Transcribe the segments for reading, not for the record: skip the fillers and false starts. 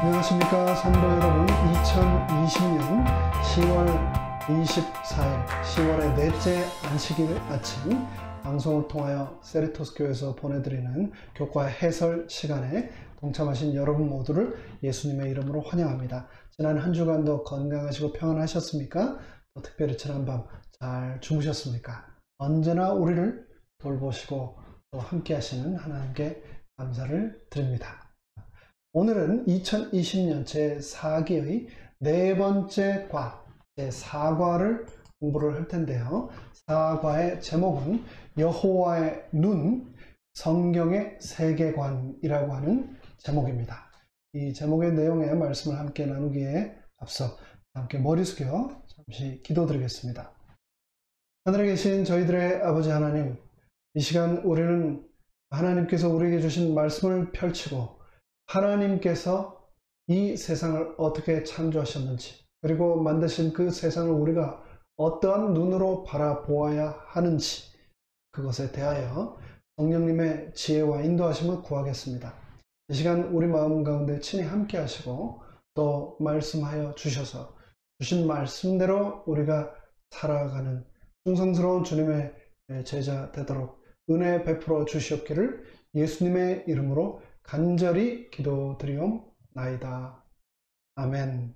안녕하십니까 성도 여러분. 2020년 10월 24일 10월의 넷째 안식일 아침 방송을 통하여 세리토스 교회에서 보내드리는 교과 해설 시간에 동참하신 여러분 모두를 예수님의 이름으로 환영합니다. 지난 한 주간도 건강하시고 평안하셨습니까? 또 특별히 지난밤 잘 주무셨습니까? 언제나 우리를 돌보시고 또 함께 하시는 하나님께 감사를 드립니다. 오늘은 2020년 제4기의 네 번째 과, 제4과를 공부를 할 텐데요. 4과의 제목은 여호와의 눈, 성경의 세계관이라고 하는 제목입니다. 이 제목의 내용의 말씀을 함께 나누기에 앞서 함께 머리 숙여 잠시 기도드리겠습니다. 하늘에 계신 저희들의 아버지 하나님, 이 시간 우리는 하나님께서 우리에게 주신 말씀을 펼치고 하나님께서 이 세상을 어떻게 창조하셨는지, 그리고 만드신 그 세상을 우리가 어떠한 눈으로 바라보아야 하는지, 그것에 대하여 성령님의 지혜와 인도하심을 구하겠습니다. 이 시간 우리 마음 가운데 친히 함께 하시고 또 말씀하여 주셔서 주신 말씀대로 우리가 살아가는 충성스러운 주님의 제자 되도록 은혜 베풀어 주시옵기를 예수님의 이름으로 간절히 기도드리옵나이다. 아멘.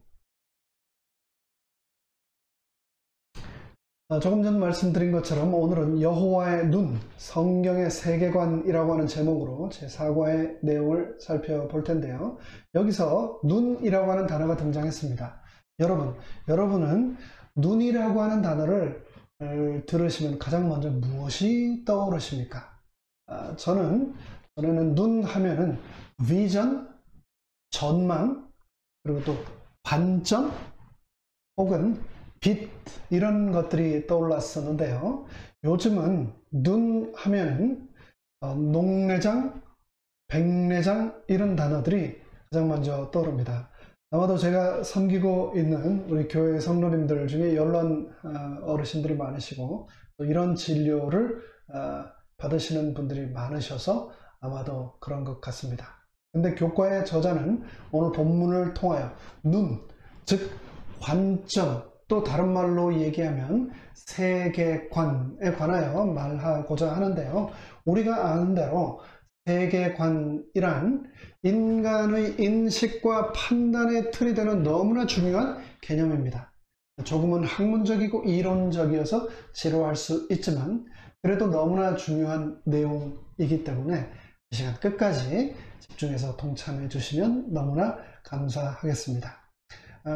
조금 전 말씀드린 것처럼 오늘은 여호와의 눈, 성경의 세계관이라고 하는 제목으로 제4과의 내용을 살펴볼 텐데요. 여기서 눈이라고 하는 단어가 등장했습니다. 여러분은 눈이라고 하는 단어를 들으시면 가장 먼저 무엇이 떠오르십니까? 저는 눈 하면은 비전, 전망, 그리고 또 관점 혹은 빛, 이런 것들이 떠올랐었는데요. 요즘은 눈 하면은 녹내장, 백내장 이런 단어들이 가장 먼저 떠오릅니다. 아마도 제가 섬기고 있는 우리 교회 성도님들 중에 연로한 어르신들이 많으시고 또 이런 진료를 받으시는 분들이 많으셔서 아마도 그런 것 같습니다. 근데 교과의 저자는 오늘 본문을 통하여 눈, 즉 관점, 또 다른 말로 얘기하면 세계관에 관하여 말하고자 하는데요. 우리가 아는 대로 세계관이란 인간의 인식과 판단의 틀이 되는 너무나 중요한 개념입니다. 조금은 학문적이고 이론적이어서 지루할 수 있지만 그래도 너무나 중요한 내용이기 때문에 이 시간 끝까지 집중해서 동참해 주시면 너무나 감사하겠습니다.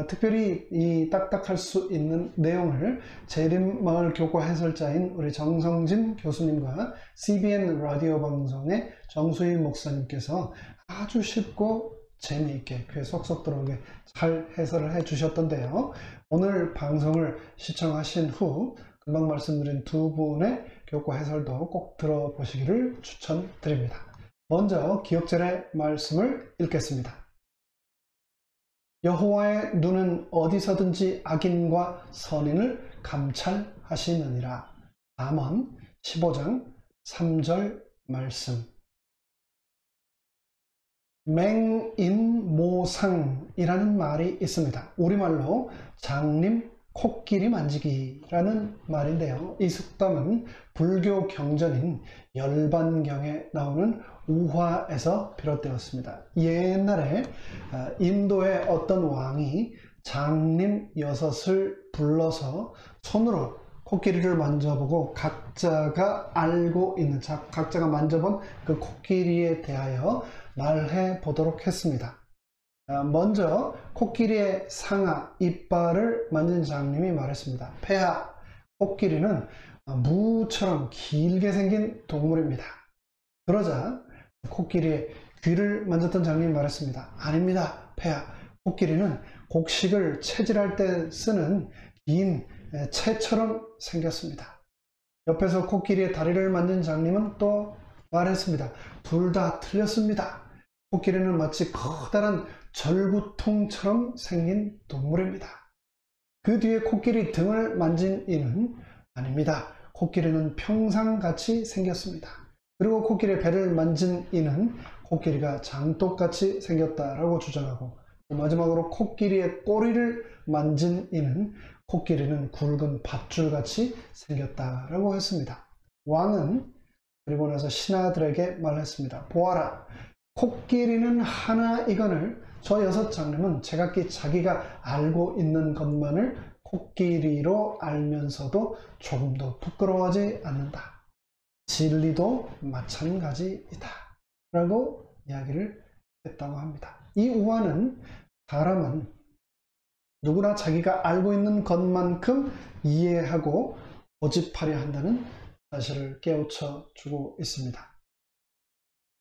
특별히 이 딱딱할 수 있는 내용을 재림마을 교과 해설자인 우리 정성진 교수님과 CBN 라디오 방송의 정수희 목사님께서 아주 쉽고 재미있게 귀에 쏙쏙 들어오게 잘 해설을 해 주셨던데요. 오늘 방송을 시청하신 후 금방 말씀드린 두 분의 교과 해설도 꼭 들어보시기를 추천드립니다. 먼저 기억절의 말씀을 읽겠습니다. 여호와의 눈은 어디서든지 악인과 선인을 감찰하시느니라. 잠언 15장 3절 말씀. 맹인모상이라는 말이 있습니다. 우리말로 장님 코끼리 만지기라는 말인데요. 이 속담은 불교 경전인 열반경에 나오는 우화에서 비롯되었습니다. 옛날에 인도의 어떤 왕이 장님 6을 불러서 손으로 코끼리를 만져보고 각자가 알고 있는, 각자가 만져본 그 코끼리에 대하여 말해 보도록 했습니다. 먼저 코끼리의 상하 이빨을 만진 장님이 말했습니다. 폐하, 코끼리는 무처럼 길게 생긴 동물입니다. 그러자 코끼리의 귀를 만졌던 장님이 말했습니다. 아닙니다, 폐하. 코끼리는 곡식을 채질할 때 쓰는 긴 채처럼 생겼습니다. 옆에서 코끼리의 다리를 만진 장님은 또 말했습니다. 둘 다 틀렸습니다. 코끼리는 마치 커다란 절구통처럼 생긴 동물입니다. 그 뒤에 코끼리 등을 만진 이는 아닙니다. 코끼리는 평상같이 생겼습니다. 그리고 코끼리의 배를 만진 이는 코끼리가 장독같이 생겼다라고 주장하고 마지막으로 코끼리의 꼬리를 만진 이는 코끼리는 굵은 밧줄같이 생겼다라고 했습니다. 왕은 그리고 나서 신하들에게 말했습니다. 보아라, 코끼리는 하나이거늘 저 여섯 장님은 제각기 자기가 알고 있는 것만을 코끼리로 알면서도 조금도 부끄러워하지 않는다. 진리도 마찬가지이다. 라고 이야기를 했다고 합니다. 이 우화는 사람은 누구나 자기가 알고 있는 것만큼 이해하고 고집하려 한다는 사실을 깨우쳐 주고 있습니다.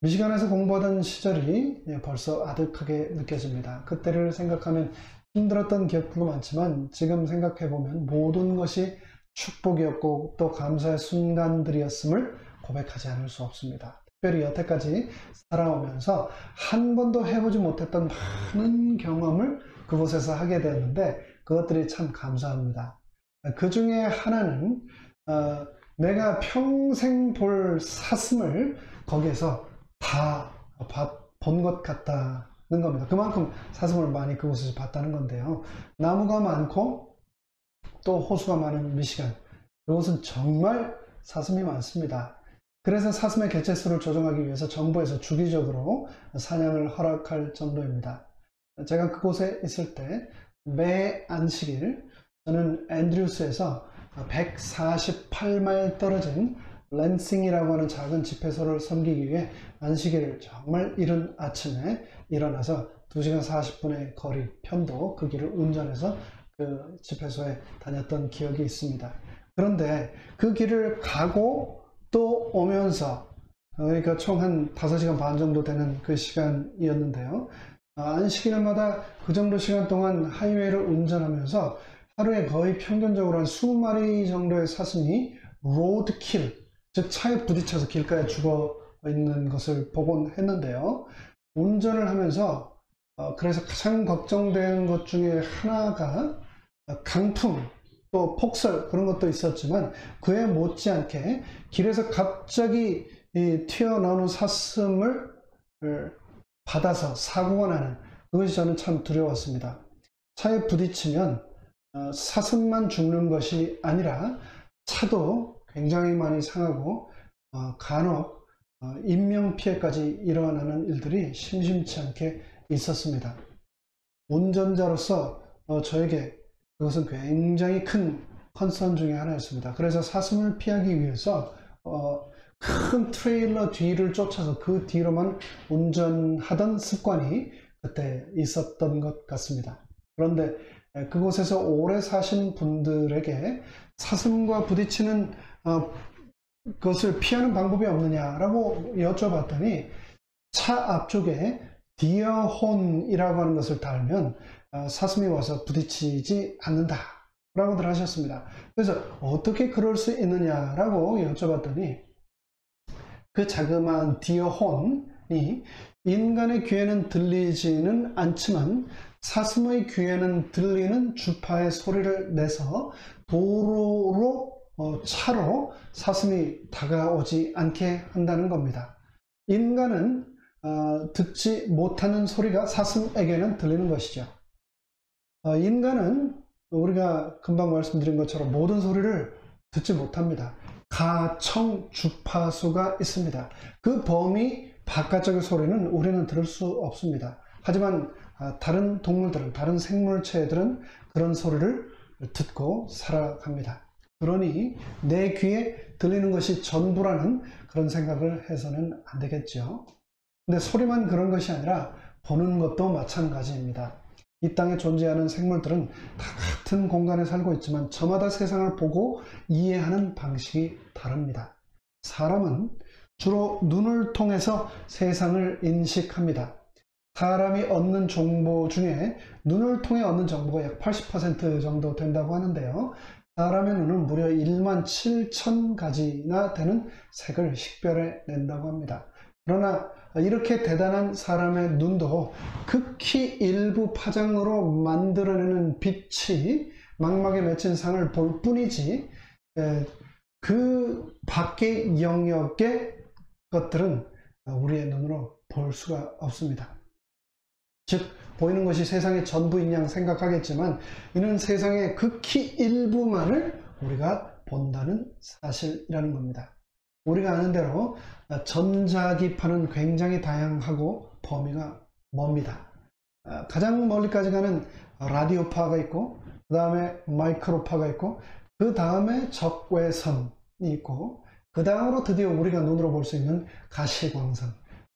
미시간에서 공부하던 시절이 벌써 아득하게 느껴집니다. 그때를 생각하면 힘들었던 기억도 많지만 지금 생각해보면 모든 것이 축복이었고 또 감사의 순간들이었음을 고백하지 않을 수 없습니다. 특별히 여태까지 살아오면서 한 번도 해보지 못했던 많은 경험을 그곳에서 하게 되었는데 그것들이 참 감사합니다. 그 중에 하나는 내가 평생 볼 사슴을 거기에서 다 본 것 같다는 겁니다. 그만큼 사슴을 많이 그곳에서 봤다는 건데요. 나무가 많고 또 호수가 많은 미시간, 그곳은 정말 사슴이 많습니다. 그래서 사슴의 개체수를 조정하기 위해서 정부에서 주기적으로 사냥을 허락할 정도입니다. 제가 그곳에 있을 때 매 안식일 저는 앤드류스에서 148마일 떨어진 랜싱이라고 하는 작은 집회소를 섬기기 위해 안식일 정말 이른 아침에 일어나서 2시간 40분의 거리 편도 그 길을 운전해서 그 집회소에 다녔던 기억이 있습니다. 그런데 그 길을 가고 또 오면서 그러니까 총 한 5시간 반 정도 되는 그 시간이었는데요. 안식일마다 그 정도 시간 동안 하이웨이를 운전하면서 하루에 거의 평균적으로 한 20마리 정도의 사슴이 로드킬, 즉 차에 부딪혀서 길가에 죽어 있는 것을 보곤 했는데요. 운전을 하면서 그래서 가장 걱정되는 것 중에 하나가 강풍 또 폭설 그런 것도 있었지만 그에 못지않게 길에서 갑자기 튀어나오는 사슴을 받아서 사고가 나는 그것이 저는 참 두려웠습니다. 차에 부딪히면 사슴만 죽는 것이 아니라 차도 굉장히 많이 상하고 간혹 인명피해까지 일어나는 일들이 심심치 않게 있었습니다. 운전자로서 저에게 그것은 굉장히 큰 컨선 중에 하나였습니다. 그래서 사슴을 피하기 위해서 큰 트레일러 뒤를 쫓아서 그 뒤로만 운전하던 습관이 그때 있었던 것 같습니다. 그런데 그곳에서 오래 사신 분들에게 사슴과 부딪히는 것을 피하는 방법이 없느냐라고 여쭤봤더니 차 앞쪽에 디어혼이라고 하는 것을 달면 사슴이 와서 부딪히지 않는다 라고들 하셨습니다. 그래서 어떻게 그럴 수 있느냐라고 여쭤봤더니 그 자그마한 디어혼이 인간의 귀에는 들리지는 않지만 사슴의 귀에는 들리는 주파의 소리를 내서 도로로 차로 사슴이 다가오지 않게 한다는 겁니다. 인간은 듣지 못하는 소리가 사슴에게는 들리는 것이죠. 인간은 우리가 금방 말씀드린 것처럼 모든 소리를 듣지 못합니다. 가청 주파수가 있습니다. 그 범위 바깥쪽의 소리는 우리는 들을 수 없습니다. 하지만 다른 동물들은, 다른 생물체들은 그런 소리를 듣고 살아갑니다. 그러니 내 귀에 들리는 것이 전부라는 그런 생각을 해서는 안 되겠죠. 근데 소리만 그런 것이 아니라 보는 것도 마찬가지입니다. 이 땅에 존재하는 생물들은 다 같은 공간에 살고 있지만 저마다 세상을 보고 이해하는 방식이 다릅니다. 사람은 주로 눈을 통해서 세상을 인식합니다. 사람이 얻는 정보 중에 눈을 통해 얻는 정보가 약 80% 정도 된다고 하는데요. 사람의 눈은 무려 17,000가지나 되는 색을 식별해낸다고 합니다. 그러나 이렇게 대단한 사람의 눈도 극히 일부 파장으로 만들어내는 빛이 망막에 맺힌 상을 볼 뿐이지 그 밖의 영역의 것들은 우리의 눈으로 볼 수가 없습니다. 즉 보이는 것이 세상의 전부인 양 생각하겠지만 이는 세상의 극히 일부만을 우리가 본다는 사실이라는 겁니다. 우리가 아는 대로 전자기파는 굉장히 다양하고 범위가 멉니다. 가장 멀리까지 가는 라디오파가 있고, 그 다음에 마이크로파가 있고, 그 다음에 적외선이 있고, 그 다음으로 드디어 우리가 눈으로 볼 수 있는 가시광선,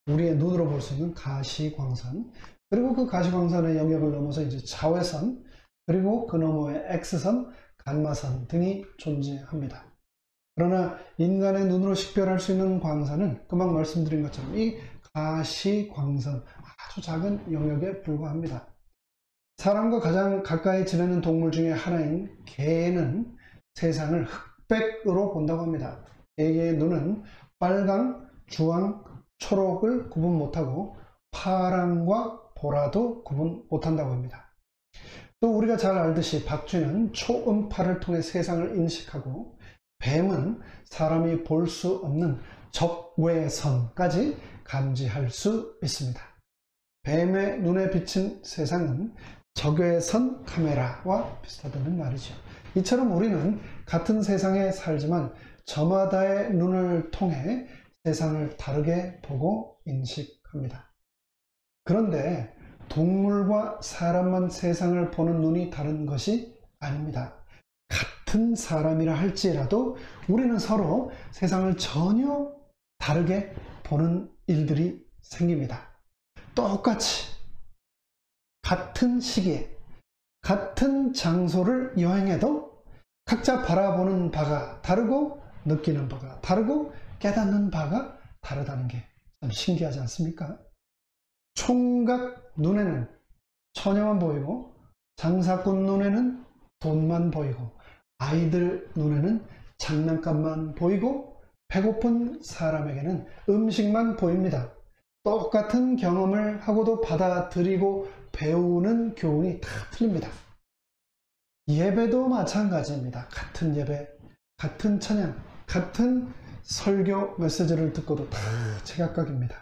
우리의 눈으로 볼 수 있는 가시광선, 그리고 그 가시광선의 영역을 넘어서 이제 자외선, 그리고 그 너머에 X선, 감마선 등이 존재합니다. 그러나 인간의 눈으로 식별할 수 있는 광선은 금방 말씀드린 것처럼 이 가시광선, 아주 작은 영역에 불과합니다. 사람과 가장 가까이 지내는 동물 중에 하나인 개는 세상을 흑백으로 본다고 합니다. 개의 눈은 빨강, 주황, 초록을 구분 못하고 파랑과 보라도 구분 못한다고 합니다. 또 우리가 잘 알듯이 박쥐는 초음파를 통해 세상을 인식하고 뱀은 사람이 볼 수 없는 적외선까지 감지할 수 있습니다. 뱀의 눈에 비친 세상은 적외선 카메라와 비슷하다는 말이죠. 이처럼 우리는 같은 세상에 살지만 저마다의 눈을 통해 세상을 다르게 보고 인식합니다. 그런데 동물과 사람만 세상을 보는 눈이 다른 것이 아닙니다. 같은 사람이라 할지라도 우리는 서로 세상을 전혀 다르게 보는 일들이 생깁니다. 똑같이 같은 시기에 같은 장소를 여행해도 각자 바라보는 바가 다르고 느끼는 바가 다르고 깨닫는 바가 다르다는 게 참 신기하지 않습니까? 총각 눈에는 처녀만 보이고 장사꾼 눈에는 돈만 보이고 아이들 눈에는 장난감만 보이고 배고픈 사람에게는 음식만 보입니다. 똑같은 경험을 하고도 받아들이고 배우는 교훈이 다 틀립니다. 예배도 마찬가지입니다. 같은 예배, 같은 찬양, 같은 설교 메시지를 듣고도 다 제각각입니다.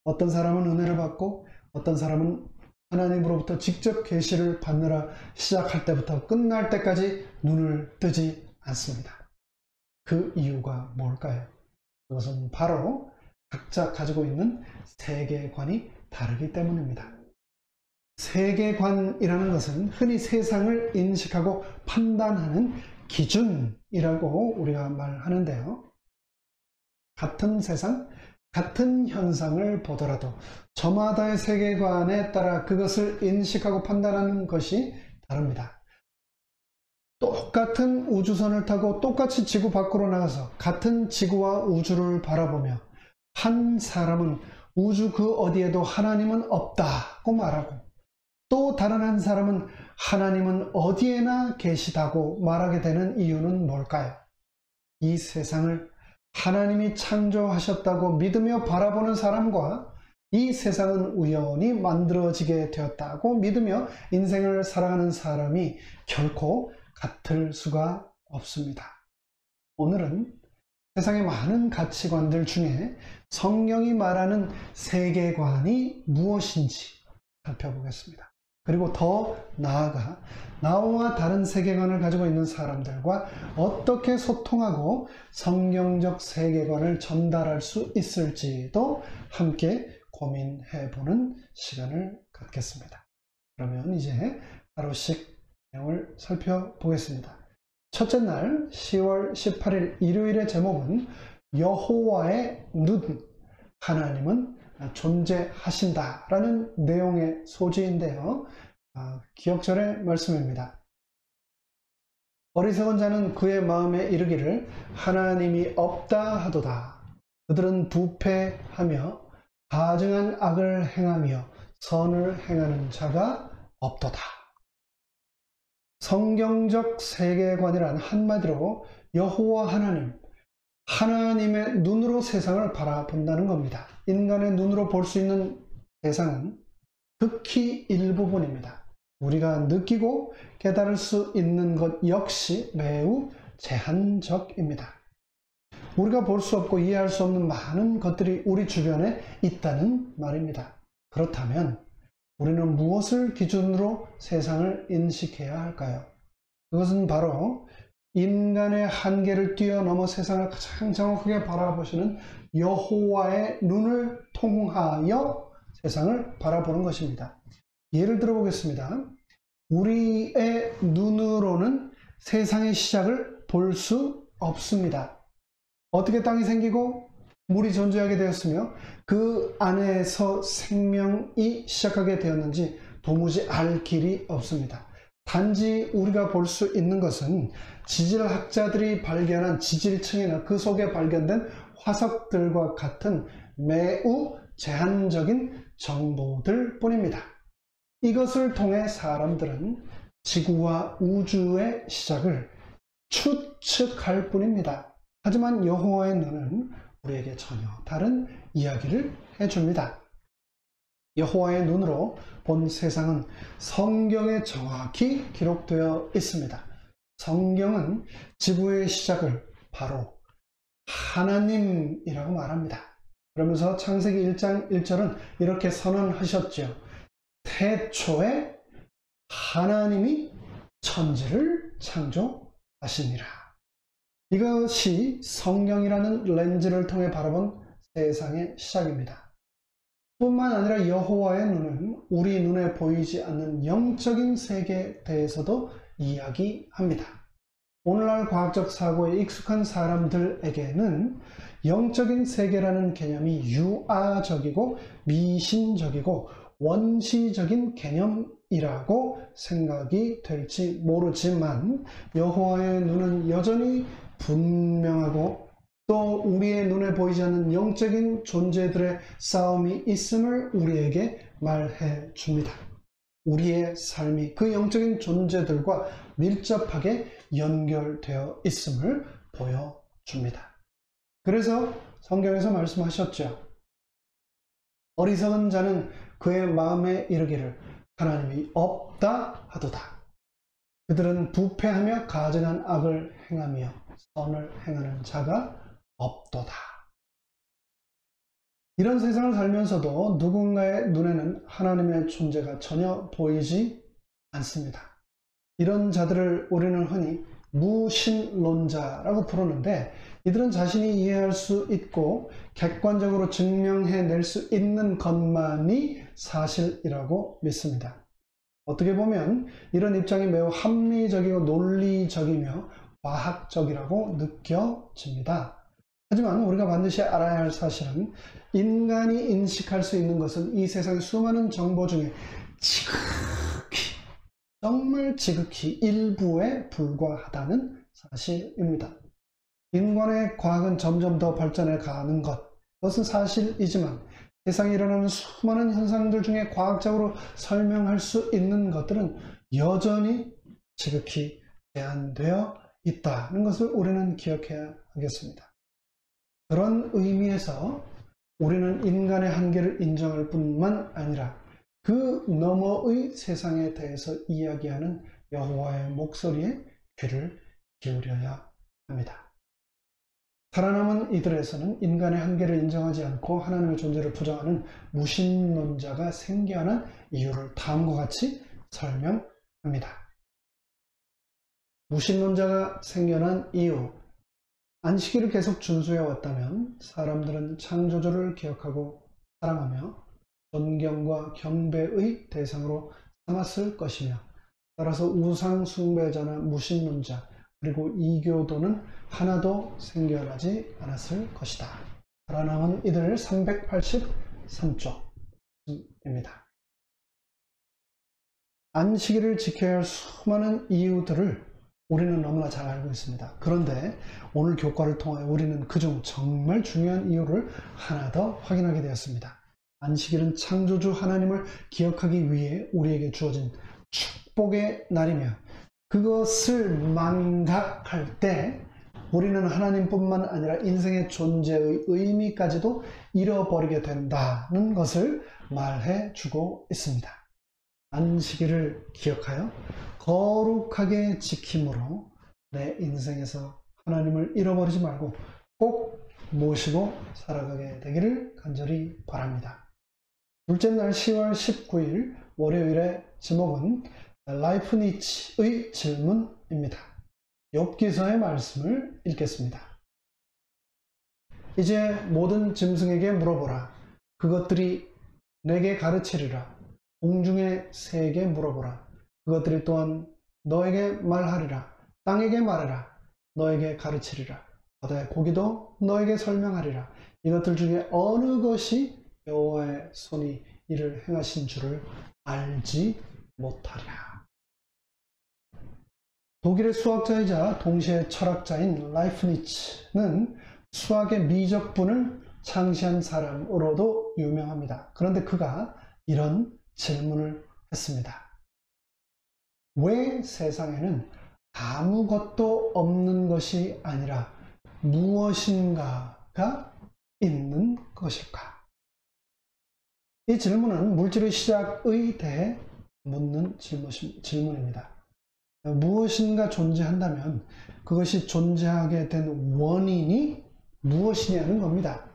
어떤 사람은 은혜를 받고 어떤 사람은 하나님으로부터 직접 계시를 받느라 시작할 때부터 끝날 때까지 눈을 뜨지 않습니다. 그 이유가 뭘까요? 그것은 바로 각자 가지고 있는 세계관이 다르기 때문입니다. 세계관이라는 것은 흔히 세상을 인식하고 판단하는 기준이라고 우리가 말하는데요. 같은 세상, 같은 현상을 보더라도 저마다의 세계관에 따라 그것을 인식하고 판단하는 것이 다릅니다. 똑같은 우주선을 타고 똑같이 지구 밖으로 나가서 같은 지구와 우주를 바라보며 한 사람은 우주 그 어디에도 하나님은 없다고 말하고 또 다른 한 사람은 하나님은 어디에나 계시다고 말하게 되는 이유는 뭘까요? 이 세상을 하나님이 창조하셨다고 믿으며 바라보는 사람과 이 세상은 우연히 만들어지게 되었다고 믿으며 인생을 살아가는 사람이 결코 같을 수가 없습니다. 오늘은 세상의 많은 가치관들 중에 성경이 말하는 세계관이 무엇인지 살펴보겠습니다. 그리고 더 나아가 나와 다른 세계관을 가지고 있는 사람들과 어떻게 소통하고 성경적 세계관을 전달할 수 있을지도 함께 고민해보는 시간을 갖겠습니다. 그러면 이제 하루씩 내용을 살펴보겠습니다. 첫째 날 10월 18일 일요일의 제목은 여호와의 눈, 하나님은 존재하신다 라는 내용의 소지인데요. 기억절의 말씀입니다. 어리석은 자는 그의 마음에 이르기를 하나님이 없다 하도다. 그들은 부패하며 가증한 악을 행하며 선을 행하는 자가 없도다. 성경적 세계관이란 한마디로 여호와 하나님, 하나님의 눈으로 세상을 바라본다는 겁니다. 인간의 눈으로 볼 수 있는 세상은 극히 일부분입니다. 우리가 느끼고 깨달을 수 있는 것 역시 매우 제한적입니다. 우리가 볼 수 없고 이해할 수 없는 많은 것들이 우리 주변에 있다는 말입니다. 그렇다면 우리는 무엇을 기준으로 세상을 인식해야 할까요? 그것은 바로 인간의 한계를 뛰어넘어 세상을 가장 정확하게 바라보시는 여호와의 눈을 통하여 세상을 바라보는 것입니다. 예를 들어 보겠습니다. 우리의 눈으로는 세상의 시작을 볼 수 없습니다. 어떻게 땅이 생기고 물이 존재하게 되었으며 그 안에서 생명이 시작하게 되었는지 도무지 알 길이 없습니다. 단지 우리가 볼 수 있는 것은 지질학자들이 발견한 지질층이나 그 속에 발견된 화석들과 같은 매우 제한적인 정보들 뿐입니다. 이것을 통해 사람들은 지구와 우주의 시작을 추측할 뿐입니다. 하지만 여호와의 눈은 우리에게 전혀 다른 이야기를 해줍니다. 여호와의 눈으로 본 세상은 성경에 정확히 기록되어 있습니다. 성경은 지구의 시작을 바로 하나님이라고 말합니다. 그러면서 창세기 1장 1절은 이렇게 선언하셨죠. 태초에 하나님이 천지를 창조하시니라. 이것이 성경이라는 렌즈를 통해 바라본 세상의 시작입니다. 뿐만 아니라 여호와의 눈은 우리 눈에 보이지 않는 영적인 세계에 대해서도 이야기합니다. 오늘날 과학적 사고에 익숙한 사람들에게는 영적인 세계라는 개념이 유아적이고 미신적이고 원시적인 개념이라고 생각이 될지 모르지만 여호와의 눈은 여전히 분명하고 또 우리의 눈에 보이지 않는 영적인 존재들의 싸움이 있음을 우리에게 말해 줍니다. 우리의 삶이 그 영적인 존재들과 밀접하게 연결되어 있음을 보여줍니다. 그래서 성경에서 말씀하셨죠. 어리석은 자는 그의 마음에 이르기를 하나님이 없다 하도다. 그들은 부패하며 가증한 악을 행하며 선을 행하는 자가 없도다. 이런 세상을 살면서도 누군가의 눈에는 하나님의 존재가 전혀 보이지 않습니다. 이런 자들을 우리는 흔히 무신론자라고 부르는데 이들은 자신이 이해할 수 있고 객관적으로 증명해낼 수 있는 것만이 사실이라고 믿습니다. 어떻게 보면 이런 입장이 매우 합리적이고 논리적이며 과학적이라고 느껴집니다. 하지만 우리가 반드시 알아야 할 사실은 인간이 인식할 수 있는 것은 이 세상의 수많은 정보 중에 지극히 정말 지극히 일부에 불과하다는 사실입니다. 인간의 과학은 점점 더 발전해 가는 그것은 사실이지만 세상에 일어나는 수많은 현상들 중에 과학적으로 설명할 수 있는 것들은 여전히 지극히 제한되어 있다는 것을 우리는 기억해야 하겠습니다. 그런 의미에서 우리는 인간의 한계를 인정할 뿐만 아니라 그 너머의 세상에 대해서 이야기하는 여호와의 목소리에 귀를 기울여야 합니다. 살아남은 이들에서는 인간의 한계를 인정하지 않고 하나님의 존재를 부정하는 무신론자가 생겨난 이유를 다음과 같이 설명합니다. 무신론자가 생겨난 이유. 안식일을 계속 준수해 왔다면 사람들은 창조주를 기억하고 사랑하며 존경과 경배의 대상으로 삼았을 것이며 따라서 우상 숭배자나 무신론자 그리고 이교도는 하나도 생겨나지 않았을 것이다. 살아남은 이들 383쪽입니다. 안식일을 지켜야 할 수많은 이유들을 우리는 너무나 잘 알고 있습니다. 그런데 오늘 교과를 통하여 우리는 그중 정말 중요한 이유를 하나 더 확인하게 되었습니다. 안식일은 창조주 하나님을 기억하기 위해 우리에게 주어진 축복의 날이며 그것을 망각할 때 우리는 하나님뿐만 아니라 인생의 존재의 의미까지도 잃어버리게 된다는 것을 말해 주고 있습니다. 안식일을 기억하여 거룩하게 지킴으로 내 인생에서 하나님을 잃어버리지 말고 꼭 모시고 살아가게 되기를 간절히 바랍니다. 둘째 날 10월 19일 월요일의 제목은 라이프니츠의 질문입니다. 욥기서의 말씀을 읽겠습니다. 이제 모든 짐승에게 물어보라. 그것들이 내게 가르치리라. 공중의 새에게 물어보라. 그것들이 또한 너에게 말하리라. 땅에게 말하라. 너에게 가르치리라. 바다의 고기도 너에게 설명하리라. 이것들 중에 어느 것이 여호와의 손이 이를 행하신 줄을 알지 못하랴. 독일의 수학자이자 동시에 철학자인 라이프니츠는 수학의 미적분을 창시한 사람으로도 유명합니다. 그런데 그가 이런 질문을 했습니다. 왜 세상에는 아무것도 없는 것이 아니라 무엇인가가 있는 것일까? 이 질문은 물질의 시작에 대해 묻는 질문입니다. 무엇인가 존재한다면 그것이 존재하게 된 원인이 무엇이냐는 겁니다.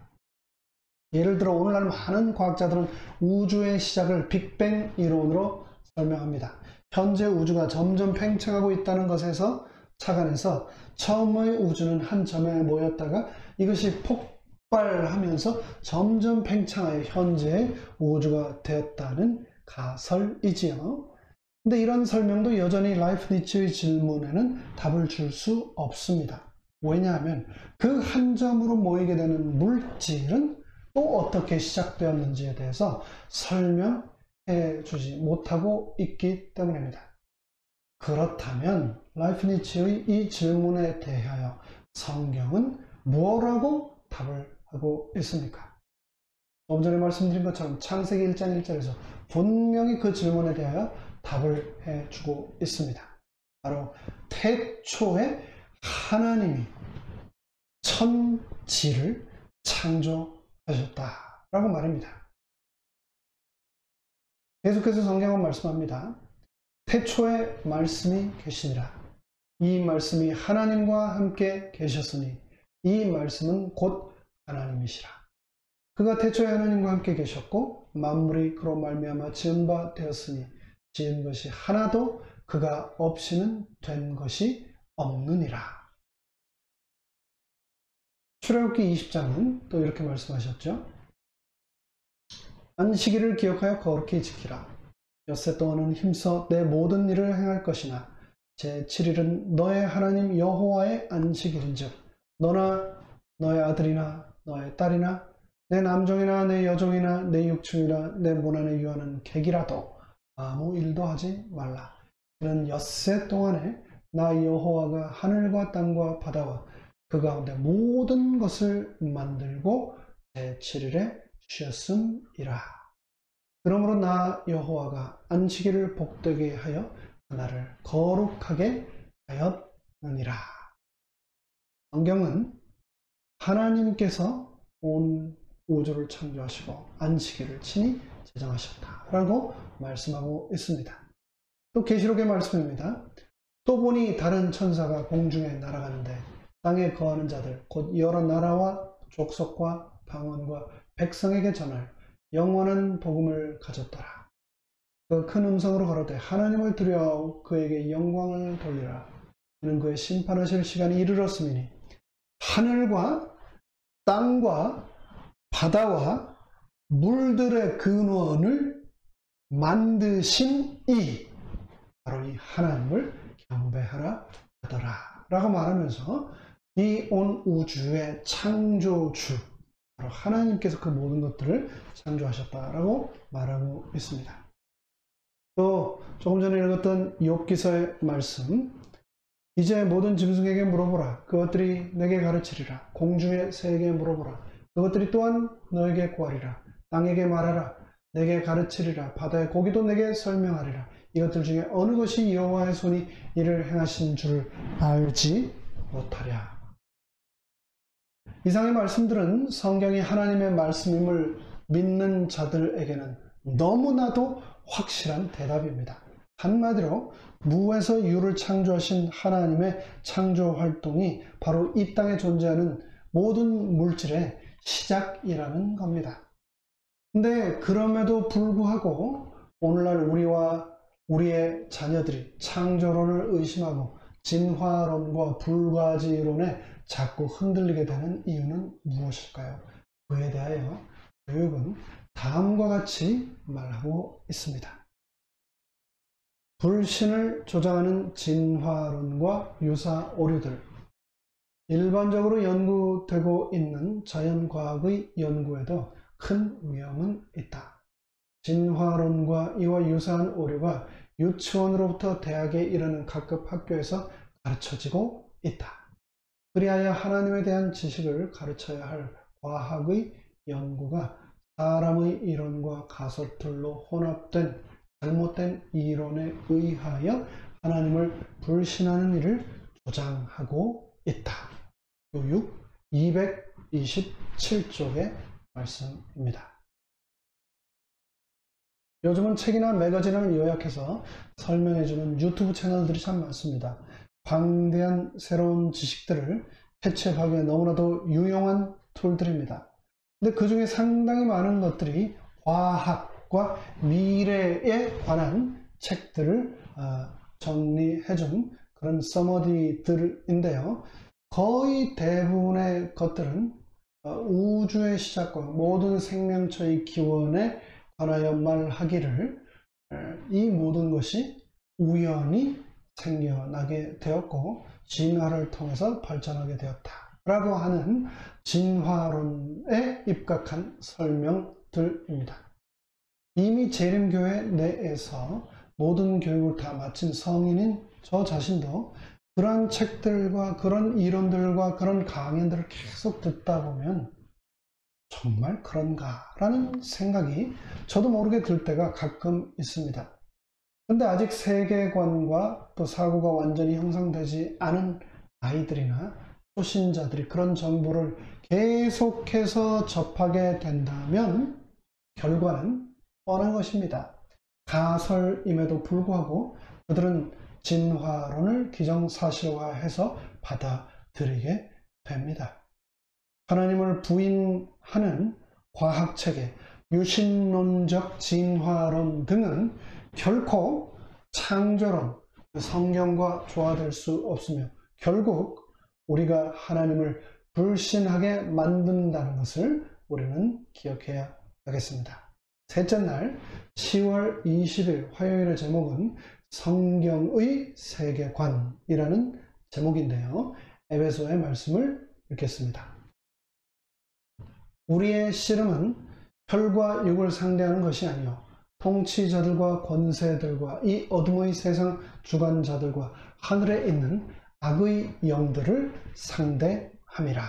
예를 들어 오늘날 많은 과학자들은 우주의 시작을 빅뱅 이론으로 설명합니다. 현재 우주가 점점 팽창하고 있다는 것에서 착안해서 처음의 우주는 한 점에 모였다가 이것이 폭발하면서 점점 팽창하여 현재의 우주가 되었다는 가설이지요. 근데 이런 설명도 여전히 라이프니츠의 질문에는 답을 줄 수 없습니다. 왜냐하면 그 한 점으로 모이게 되는 물질은 또 어떻게 시작되었는지에 대해서 설명해 주지 못하고 있기 때문입니다. 그렇다면 라이프니츠의 이 질문에 대하여 성경은 뭐라고 답을 하고 있습니까? 조금 전에 말씀드린 것처럼 창세기 1장 1절에서 분명히 그 질문에 대하여 답을 해주고 있습니다. 바로 태초에 하나님이 천지를 창조하셨다라고 말입니다. 계속해서 성경은 말씀합니다. 태초에 말씀이 계시니라. 이 말씀이 하나님과 함께 계셨으니 이 말씀은 곧 하나님이시라. 그가 태초에 하나님과 함께 계셨고 만물이 그로 말미암아 지은 바 되었으니 지은 것이 하나도 그가 없이는 된 것이 없느니라. 출애굽기 20장은 또 이렇게 말씀하셨죠. 안식일을 기억하여 거룩히 지키라. 엿새 동안은 힘써 내 모든 일을 행할 것이나 제7일은 너의 하나님 여호와의 안식일인즉 너나 너의 아들이나 너의 딸이나 내 남종이나 내 여종이나 내 육충이나 내 문안에 유하는 객이라도 아무 일도 하지 말라. 이는 엿새 동안에 나 여호와가 하늘과 땅과 바다와 그 가운데 모든 것을 만들고 제7일에 쉬었음이라. 그러므로 나 여호와가 안식일을 복되게 하여 그날을 거룩하게 하였느니라. 성경은 하나님께서 온 우주를 창조하시고 안식일을 친히 제정하셨다라고 말씀하고 있습니다. 또 계시록의 말씀입니다. 또 보니 다른 천사가 공중에 날아가는데 땅에 거하는 자들 곧 여러 나라와 족속과 방언과 백성에게 전할 영원한 복음을 가졌더라. 그 큰 음성으로 가로되 하나님을 두려워하고 그에게 영광을 돌리라. 이는 그의 심판하실 시간이 이르렀음이니 하늘과 땅과 바다와 물들의 근원을 만드신 이 바로 이 하나님을 경배하라 하더라 라고 말하면서 이 온 우주의 창조주 바로 하나님께서 그 모든 것들을 창조하셨다라고 말하고 있습니다. 또 조금 전에 읽었던 욥기서의 말씀, 이제 모든 짐승에게 물어보라. 그것들이 내게 가르치리라. 공중의 새에게 물어보라. 그것들이 또한 너에게 구하리라. 땅에게 말하라. 내게 가르치리라. 바다의 고기도 내게 설명하리라. 이것들 중에 어느 것이 여호와의 손이 이를 행하신 줄을 알지 못하랴. 이상의 말씀들은 성경이 하나님의 말씀임을 믿는 자들에게는 너무나도 확실한 대답입니다. 한마디로 무에서 유를 창조하신 하나님의 창조 활동이 바로 이 땅에 존재하는 모든 물질의 시작이라는 겁니다. 근데 그럼에도 불구하고 오늘날 우리와 우리의 자녀들이 창조론을 의심하고 진화론과 불가지론에 자꾸 흔들리게 되는 이유는 무엇일까요? 그에 대하여 교육은 다음과 같이 말하고 있습니다. 불신을 조장하는 진화론과 유사 오류들, 일반적으로 연구되고 있는 자연과학의 연구에도 큰 위험은 있다. 진화론과 이와 유사한 오류가 유치원으로부터 대학에 이르는 각급 학교에서 가르쳐지고 있다. 그리하여 하나님에 대한 지식을 가르쳐야 할 과학의 연구가 사람의 이론과 가설들로 혼합된 잘못된 이론에 의하여 하나님을 불신하는 일을 조장하고 있다. 교육 227쪽의 말씀입니다. 요즘은 책이나 매거진을 요약해서 설명해주는 유튜브 채널들이 참 많습니다. 방대한 새로운 지식들을 캐치하기 위해 너무나도 유용한 툴들입니다. 근데 그 중에 상당히 많은 것들이 과학과 미래에 관한 책들을 정리해준 그런 서머리들인데요. 거의 대부분의 것들은 우주의 시작과 모든 생명체의 기원에 관하여 말하기를 이 모든 것이 우연히 생겨나게 되었고 진화를 통해서 발전하게 되었다 라고 하는 진화론에 입각한 설명들입니다. 이미 재림교회 내에서 모든 교육을 다 마친 성인인 저 자신도 그런 책들과 그런 이론들과 그런 강연들을 계속 듣다 보면 정말 그런가? 라는 생각이 저도 모르게 들 때가 가끔 있습니다. 근데 아직 세계관과 또 사고가 완전히 형성되지 않은 아이들이나 초신자들이 그런 정보를 계속해서 접하게 된다면 결과는 뻔한 것입니다. 가설임에도 불구하고 그들은 진화론을 기정사실화해서 받아들이게 됩니다. 하나님을 부인하는 과학체계, 유신론적 진화론 등은 결코 창조론, 성경과 조화될 수 없으며 결국 우리가 하나님을 불신하게 만든다는 것을 우리는 기억해야 하겠습니다. 셋째 날 10월 20일 화요일의 제목은 성경의 세계관이라는 제목인데요. 에베소의 말씀을 읽겠습니다. 우리의 씨름은 혈과 육을 상대하는 것이 아니요 통치자들과 권세들과 이 어둠의 세상 주관자들과 하늘에 있는 악의 영들을 상대함이라.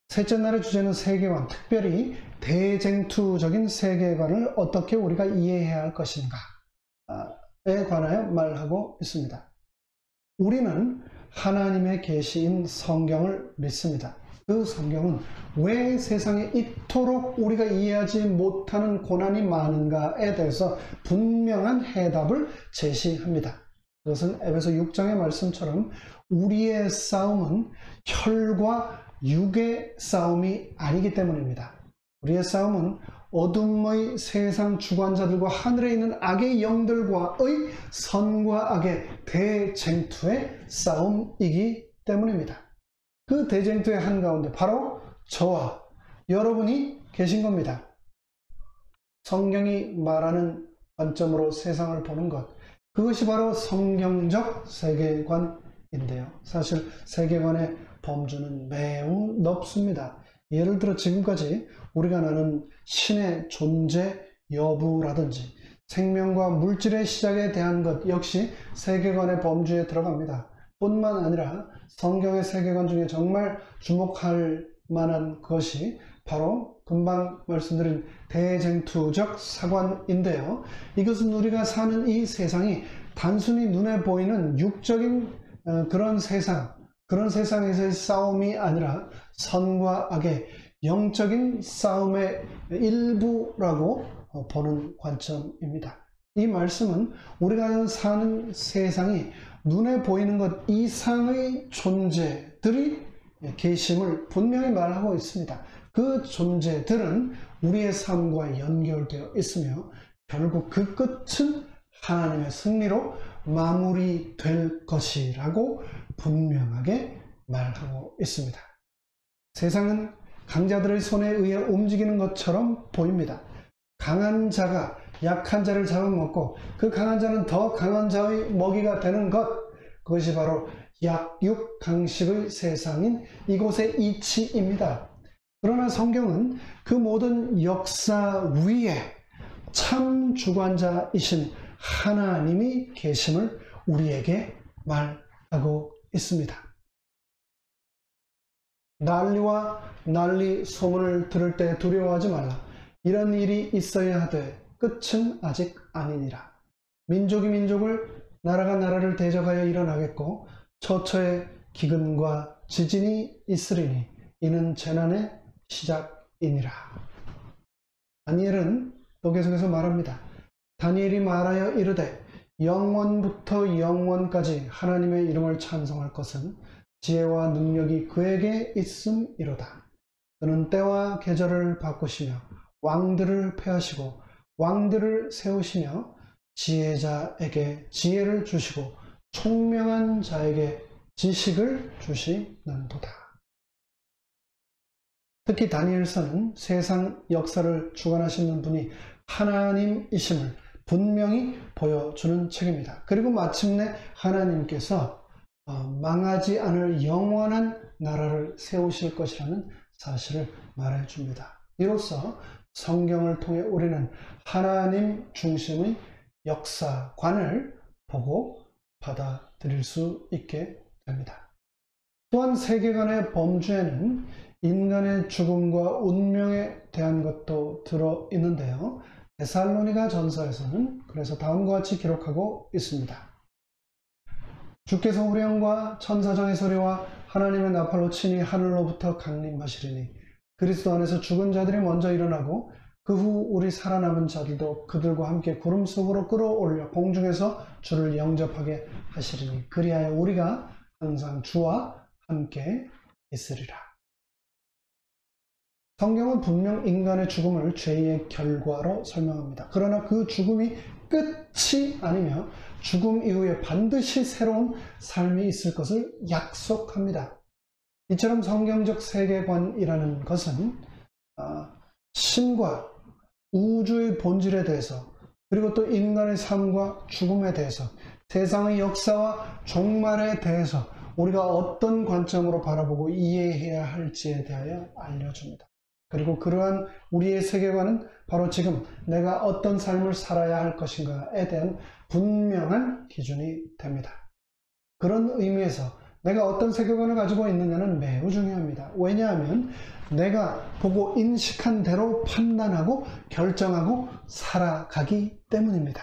셋째 날의 주제는 세계관, 특별히 대쟁투적인 세계관을 어떻게 우리가 이해해야 할 것인가에 관하여 말하고 있습니다. 우리는 하나님의 계시인 성경을 믿습니다. 그 성경은 왜 세상에 이토록 우리가 이해하지 못하는 고난이 많은가에 대해서 분명한 해답을 제시합니다. 그것은 에베소 6장의 말씀처럼 우리의 싸움은 혈과 육의 싸움이 아니기 때문입니다. 우리의 싸움은 어둠의 세상 주관자들과 하늘에 있는 악의 영들과의 선과 악의 대쟁투의 싸움이기 때문입니다. 그 대쟁투의 한가운데 바로 저와 여러분이 계신 겁니다. 성경이 말하는 관점으로 세상을 보는 것, 그것이 바로 성경적 세계관인데요. 사실 세계관의 범주는 매우 넓습니다. 예를 들어 지금까지 우리가 나눈 신의 존재 여부라든지 생명과 물질의 시작에 대한 것 역시 세계관의 범주에 들어갑니다. 뿐만 아니라 성경의 세계관 중에 정말 주목할 만한 것이 바로 금방 말씀드린 대쟁투적 사관인데요. 이것은 우리가 사는 이 세상이 단순히 눈에 보이는 육적인 그런 세상에서의 싸움이 아니라 선과 악의 영적인 싸움의 일부라고 보는 관점입니다. 이 말씀은 우리가 사는 세상이 눈에 보이는 것 이상의 존재들이 계심을 분명히 말하고 있습니다. 그 존재들은 우리의 삶과 연결되어 있으며 결국 그 끝은 하나님의 승리로 마무리될 것이라고 분명하게 말하고 있습니다. 세상은 강자들의 손에 의해 움직이는 것처럼 보입니다. 강한 자가 약한 자를 잡아먹고 그 강한 자는 더 강한 자의 먹이가 되는 것, 그것이 바로 약육강식의 세상인 이곳의 이치입니다. 그러나 성경은 그 모든 역사 위에 참 주관자이신 하나님이 계심을 우리에게 말하고 있습니다. 난리와 난리 소문을 들을 때 두려워하지 말라. 이런 일이 있어야 하되 끝은 아직 아니니라. 민족이 민족을, 나라가 나라를 대적하여 일어나겠고 처처에 기근과 지진이 있으리니 이는 재난의 시작이니라. 다니엘은 또 계속해서 말합니다. 다니엘이 말하여 이르되 영원부터 영원까지 하나님의 이름을 찬송할 것은 지혜와 능력이 그에게 있음이로다. 그는 때와 계절을 바꾸시며 왕들을 폐하시고 왕들을 세우시며 지혜자에게 지혜를 주시고 총명한 자에게 지식을 주시는도다. 특히 다니엘서는 세상 역사를 주관하시는 분이 하나님이심을 분명히 보여주는 책입니다. 그리고 마침내 하나님께서 망하지 않을 영원한 나라를 세우실 것이라는 사실을 말해줍니다. 이로써 성경을 통해 우리는 하나님 중심의 역사관을 보고 받아들일 수 있게 됩니다. 또한 세계관의 범주에는 인간의 죽음과 운명에 대한 것도 들어있는데요. 데살로니가 전서에서는 그래서 다음과 같이 기록하고 있습니다. 주께서 후령과 천사장의 소리와 하나님의 나팔로 친히 하늘로부터 강림하시리니 그리스도 안에서 죽은 자들이 먼저 일어나고 그 후 우리 살아남은 자들도 그들과 함께 구름 속으로 끌어올려 공중에서 주를 영접하게 하시리니 그리하여 우리가 항상 주와 함께 있으리라. 성경은 분명 인간의 죽음을 죄의 결과로 설명합니다. 그러나 그 죽음이 끝이 아니며 죽음 이후에 반드시 새로운 삶이 있을 것을 약속합니다. 이처럼 성경적 세계관이라는 것은 신과 우주의 본질에 대해서 그리고 또 인간의 삶과 죽음에 대해서 세상의 역사와 종말에 대해서 우리가 어떤 관점으로 바라보고 이해해야 할지에 대하여 알려줍니다. 그리고 그러한 우리의 세계관은 바로 지금 내가 어떤 삶을 살아야 할 것인가에 대한 분명한 기준이 됩니다. 그런 의미에서 내가 어떤 세계관을 가지고 있느냐는 매우 중요합니다. 왜냐하면 내가 보고 인식한 대로 판단하고 결정하고 살아가기 때문입니다.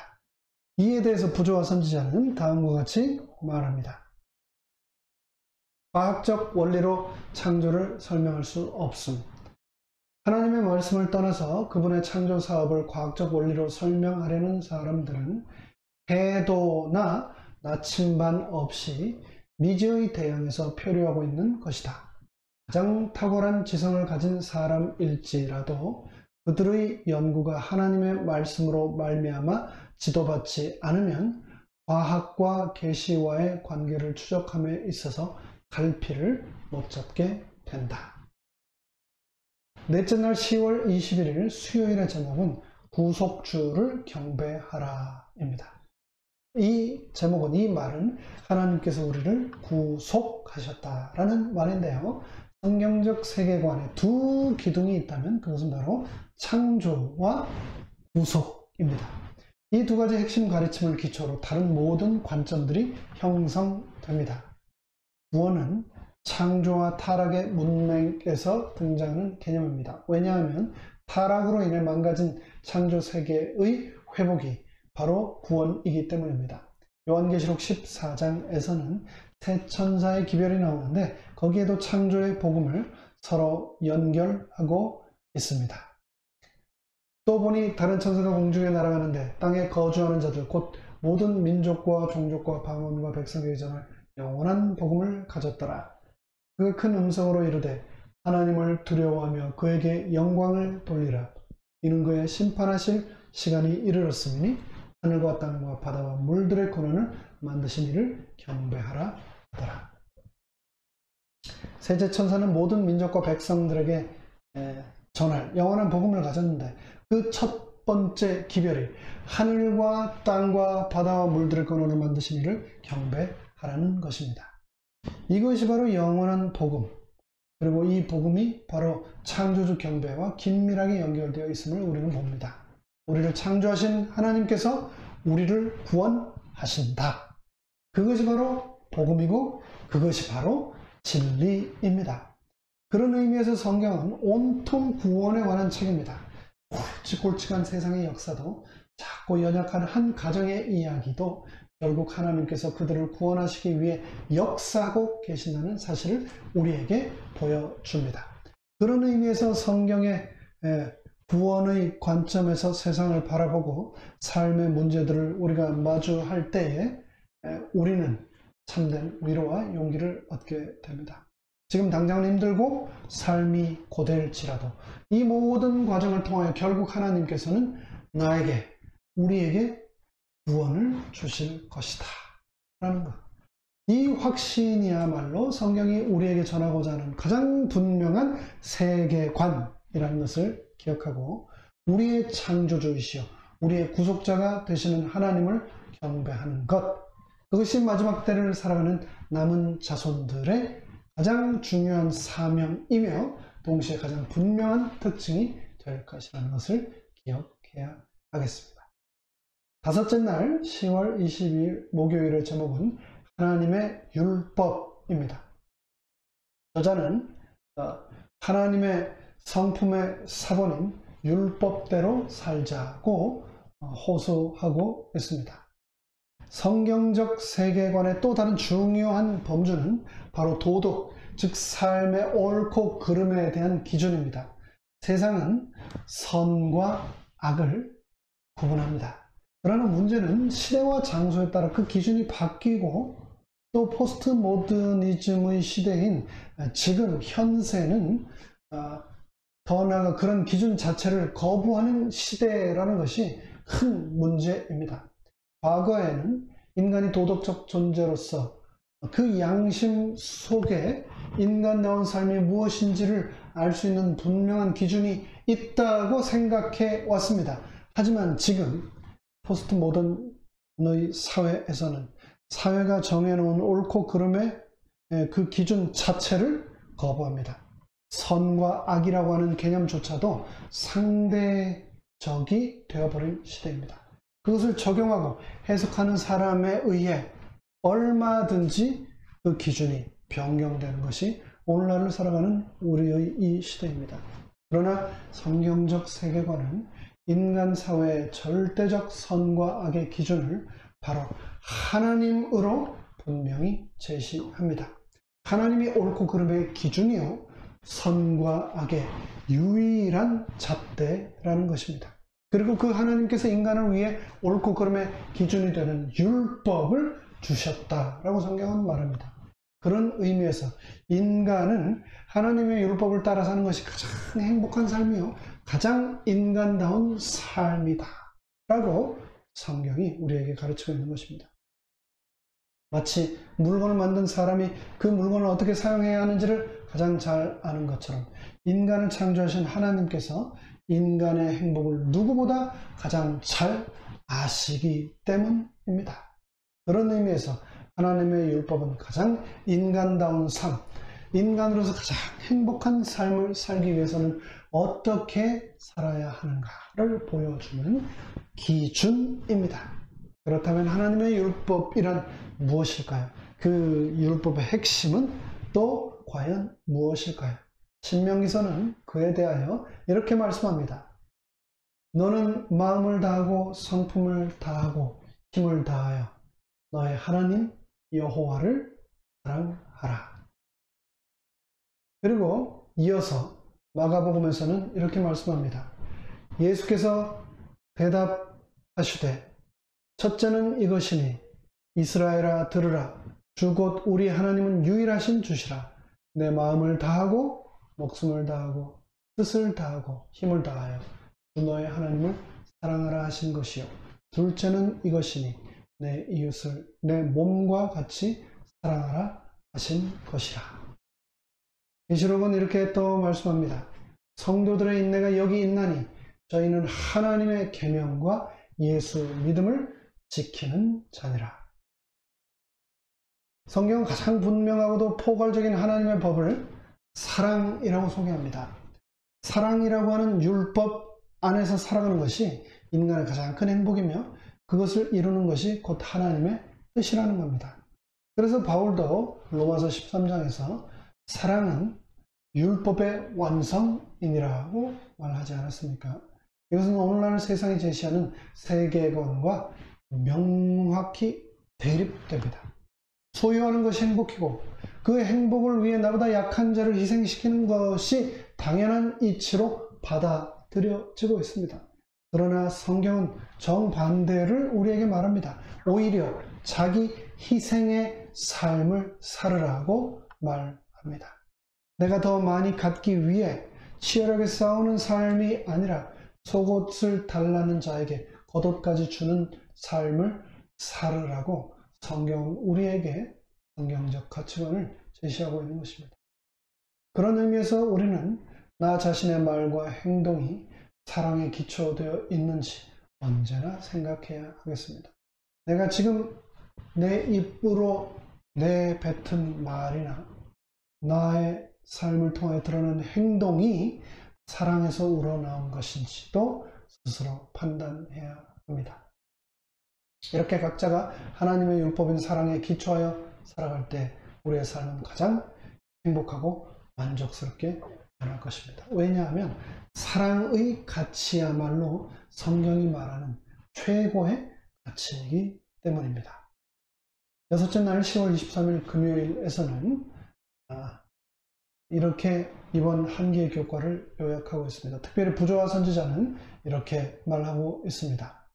이에 대해서 부조화 선지자는 다음과 같이 말합니다. 과학적 원리로 창조를 설명할 수 없음. 하나님의 말씀을 떠나서 그분의 창조 사업을 과학적 원리로 설명하려는 사람들은 해도나 나침반 없이 미지의 대양에서 표류하고 있는 것이다. 가장 탁월한 지성을 가진 사람일지라도 그들의 연구가 하나님의 말씀으로 말미암아 지도받지 않으면 과학과 계시와의 관계를 추적함에 있어서 갈피를 못 잡게 된다. 넷째 날 10월 21일 수요일의 제목은 구속주를 경배하라입니다. 이 제목은, 이 말은 하나님께서 우리를 구속하셨다라는 말인데요. 성경적 세계관에 두 기둥이 있다면 그것은 바로 창조와 구속입니다. 이 두 가지 핵심 가르침을 기초로 다른 모든 관점들이 형성됩니다. 구원은 창조와 타락의 문맥에서 등장하는 개념입니다. 왜냐하면 타락으로 인해 망가진 창조 세계의 회복이 바로 구원이기 때문입니다. 요한계시록 14장에서는 세 천사의 기별이 나오는데 거기에도 창조의 복음을 서로 연결하고 있습니다. 또 보니 다른 천사가 공중에 날아가는데 땅에 거주하는 자들 곧 모든 민족과 종족과 방언과 백성에게 전할 영원한 복음을 가졌더라. 그 큰 음성으로 이르되 하나님을 두려워하며 그에게 영광을 돌리라. 이는 그의 심판하실 시간이 이르렀으니 하늘과 땅과 바다와 물들의 근원을 만드신 이를 경배하라 하더라. 셋째 천사는 모든 민족과 백성들에게 전할 영원한 복음을 가졌는데 그 첫 번째 기별이 하늘과 땅과 바다와 물들의 근원을 만드신 이를 경배하라는 것입니다. 이것이 바로 영원한 복음, 그리고 이 복음이 바로 창조주 경배와 긴밀하게 연결되어 있음을 우리는 봅니다. 우리를 창조하신 하나님께서 우리를 구원하신다. 그것이 바로 복음이고 그것이 바로 진리입니다. 그런 의미에서 성경은 온통 구원에 관한 책입니다. 굵직굵직한 세상의 역사도 작고 연약한 한 가정의 이야기도 결국 하나님께서 그들을 구원하시기 위해 역사하고 계신다는 사실을 우리에게 보여줍니다. 그런 의미에서 성경의 구원의 관점에서 세상을 바라보고 삶의 문제들을 우리가 마주할 때에 우리는 참된 위로와 용기를 얻게 됩니다. 지금 당장은 힘들고 삶이 고될지라도 이 모든 과정을 통하여 결국 하나님께서는 나에게, 우리에게 구원을 주실 것이다 라는 것. 이 확신이야말로 성경이 우리에게 전하고자 하는 가장 분명한 세계관이라는 것을 기억하고 우리의 창조주이시여 우리의 구속자가 되시는 하나님을 경배하는 것, 그것이 마지막 때를 살아가는 남은 자손들의 가장 중요한 사명이며 동시에 가장 분명한 특징이 될 것이라는 것을 기억해야 하겠습니다. 다섯째 날 10월 22일 목요일의 제목은 하나님의 율법입니다. 저자는 하나님의 성품의 사본인 율법대로 살자고 호소하고 있습니다. 성경적 세계관의 또 다른 중요한 범주는 바로 도덕, 즉 삶의 옳고 그름에 대한 기준입니다. 세상은 선과 악을 구분합니다. 그러나 문제는 시대와 장소에 따라 그 기준이 바뀌고 또 포스트 모더니즘의 시대인 지금 현세는 더 나아가 그런 기준 자체를 거부하는 시대라는 것이 큰 문제입니다. 과거에는 인간이 도덕적 존재로서 그 양심 속에 인간다운 삶이 무엇인지를 알 수 있는 분명한 기준이 있다고 생각해 왔습니다. 하지만 지금 포스트 모던의 사회에서는 사회가 정해놓은 옳고 그름의 그 기준 자체를 거부합니다. 선과 악이라고 하는 개념조차도 상대적이 되어버린 시대입니다. 그것을 적용하고 해석하는 사람에 의해 얼마든지 그 기준이 변경되는 것이 오늘날을 살아가는 우리의 이 시대입니다. 그러나 성경적 세계관은 인간 사회의 절대적 선과 악의 기준을 바로 하나님으로 분명히 제시합니다. 하나님이 옳고 그름의 기준이요 선과 악의 유일한 잣대라는 것입니다. 그리고 그 하나님께서 인간을 위해 옳고 그름의 기준이 되는 율법을 주셨다라고 성경은 말합니다. 그런 의미에서 인간은 하나님의 율법을 따라 사는 것이 가장 행복한 삶이요 가장 인간다운 삶이다 라고 성경이 우리에게 가르치고 있는 것입니다. 마치 물건을 만든 사람이 그 물건을 어떻게 사용해야 하는지를 가장 잘 아는 것처럼 인간을 창조하신 하나님께서 인간의 행복을 누구보다 가장 잘 아시기 때문입니다. 그런 의미에서 하나님의 율법은 가장 인간다운 삶, 인간으로서 가장 행복한 삶을 살기 위해서는 어떻게 살아야 하는가를 보여주는 기준입니다. 그렇다면 하나님의 율법이란 무엇일까요? 그 율법의 핵심은 또 과연 무엇일까요? 신명기서는 그에 대하여 이렇게 말씀합니다. 너는 마음을 다하고 성품을 다하고 힘을 다하여 너의 하나님 여호와를 사랑하라. 그리고 이어서 마가복음에서는 이렇게 말씀합니다. 예수께서 대답하시되 첫째는 이것이니 이스라엘아 들으라. 주 곧 우리 하나님은 유일하신 주시라. 내 마음을 다하고 목숨을 다하고 뜻을 다하고 힘을 다하여 주 너의 하나님을 사랑하라 하신 것이요 둘째는 이것이니 내 이웃을 내 몸과 같이 사랑하라 하신 것이라. 계시록은 이렇게 또 말씀합니다. 성도들의 인내가 여기 있나니 저희는 하나님의 계명과 예수 믿음을 지키는 자니라. 성경은 가장 분명하고도 포괄적인 하나님의 법을 사랑이라고 소개합니다. 사랑이라고 하는 율법 안에서 살아가는 것이 인간의 가장 큰 행복이며 그것을 이루는 것이 곧 하나님의 뜻이라는 겁니다. 그래서 바울도 로마서 13장에서 사랑은 율법의 완성이니라고 말하지 않았습니까? 이것은 오늘날 세상이 제시하는 세계관과 명확히 대립됩니다. 소유하는 것이 행복이고 그 행복을 위해 나보다 약한 자를 희생시키는 것이 당연한 이치로 받아들여지고 있습니다. 그러나 성경은 정반대를 우리에게 말합니다. 오히려 자기 희생의 삶을 살으라고 말합니다. 내가 더 많이 갖기 위해 치열하게 싸우는 삶이 아니라 속옷을 달라는 자에게 겉옷까지 주는 삶을 살으라고 성경은 우리에게 성경적 가치관을 제시하고 있는 것입니다. 그런 의미에서 우리는 나 자신의 말과 행동이 사랑에 기초되어 있는지 언제나 생각해야 하겠습니다. 내가 지금 내 입으로 내뱉은 말이나 나의 삶을 통해 드러난 행동이 사랑에서 우러나온 것인지도 스스로 판단해야 합니다. 이렇게 각자가 하나님의 율법인 사랑에 기초하여 살아갈 때 우리의 삶은 가장 행복하고 만족스럽게 변할 것입니다. 왜냐하면 사랑의 가치야말로 성경이 말하는 최고의 가치이기 때문입니다. 여섯째 날 10월 23일 금요일에서는 이렇게 이번 한기의 교과를 요약하고 있습니다. 특별히 부조화 선지자는 이렇게 말하고 있습니다.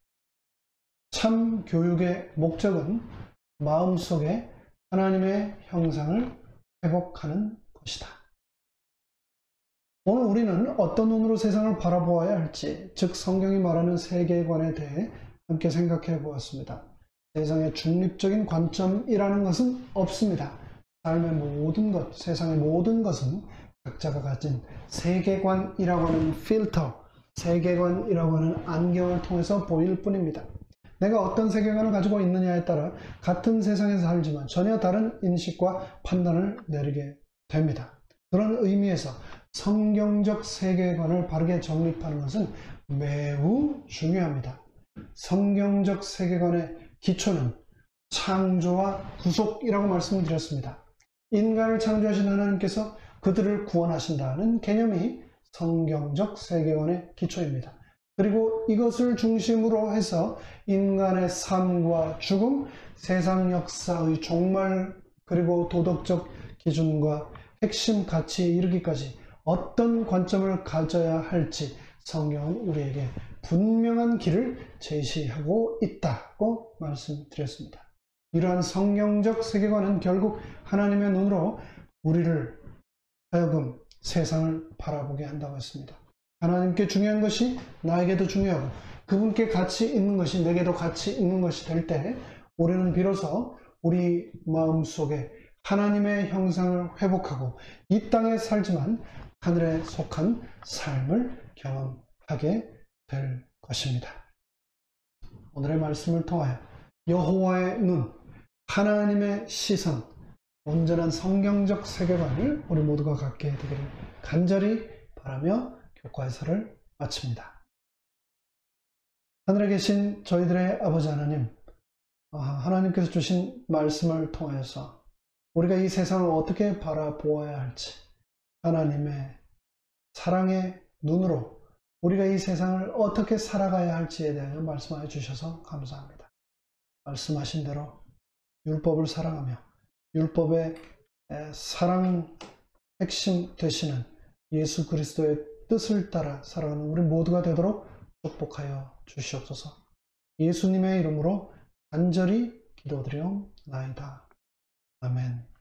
참 교육의 목적은 마음속에 하나님의 형상을 회복하는 것이다. 오늘 우리는 어떤 눈으로 세상을 바라보아야 할지, 즉 성경이 말하는 세계관에 대해 함께 생각해 보았습니다. 세상의 중립적인 관점이라는 것은 없습니다. 삶의 모든 것, 세상의 모든 것은 각자가 가진 세계관이라고 하는 필터, 세계관이라고 하는 안경을 통해서 보일 뿐입니다. 내가 어떤 세계관을 가지고 있느냐에 따라 같은 세상에서 살지만 전혀 다른 인식과 판단을 내리게 됩니다. 그런 의미에서 성경적 세계관을 바르게 정립하는 것은 매우 중요합니다. 성경적 세계관의 기초는 창조와 구속이라고 말씀드렸습니다. 인간을 창조하신 하나님께서 그들을 구원하신다는 개념이 성경적 세계관의 기초입니다. 그리고 이것을 중심으로 해서 인간의 삶과 죽음, 세상 역사의 종말, 그리고 도덕적 기준과 핵심 가치에 이르기까지 어떤 관점을 가져야 할지 성경은 우리에게 분명한 길을 제시하고 있다고 말씀드렸습니다. 이러한 성경적 세계관은 결국 하나님의 눈으로 우리를 하여금 세상을 바라보게 한다고 했습니다. 하나님께 중요한 것이 나에게도 중요하고 그분께 가치 있는 것이 내게도 가치 있는 것이 될 때 우리는 비로소 우리 마음속에 하나님의 형상을 회복하고 이 땅에 살지만 하늘에 속한 삶을 경험하게 될 것입니다. 오늘의 말씀을 통하여 여호와의 눈, 하나님의 시선, 온전한 성경적 세계관을 우리 모두가 갖게 되기를 간절히 바라며 교과 해설을 마칩니다. 하늘에 계신 저희들의 아버지 하나님, 하나님께서 주신 말씀을 통해서 우리가 이 세상을 어떻게 바라보아야 할지 하나님의 사랑의 눈으로 우리가 이 세상을 어떻게 살아가야 할지에 대하여 말씀하여 주셔서 감사합니다. 말씀하신 대로 율법을 사랑하며 율법의 사랑 핵심 되시는 예수 그리스도의 뜻을 따라 살아가는 우리 모두가 되도록 축복하여 주시옵소서. 예수님의 이름으로 간절히 기도드리옵나이다. 아멘.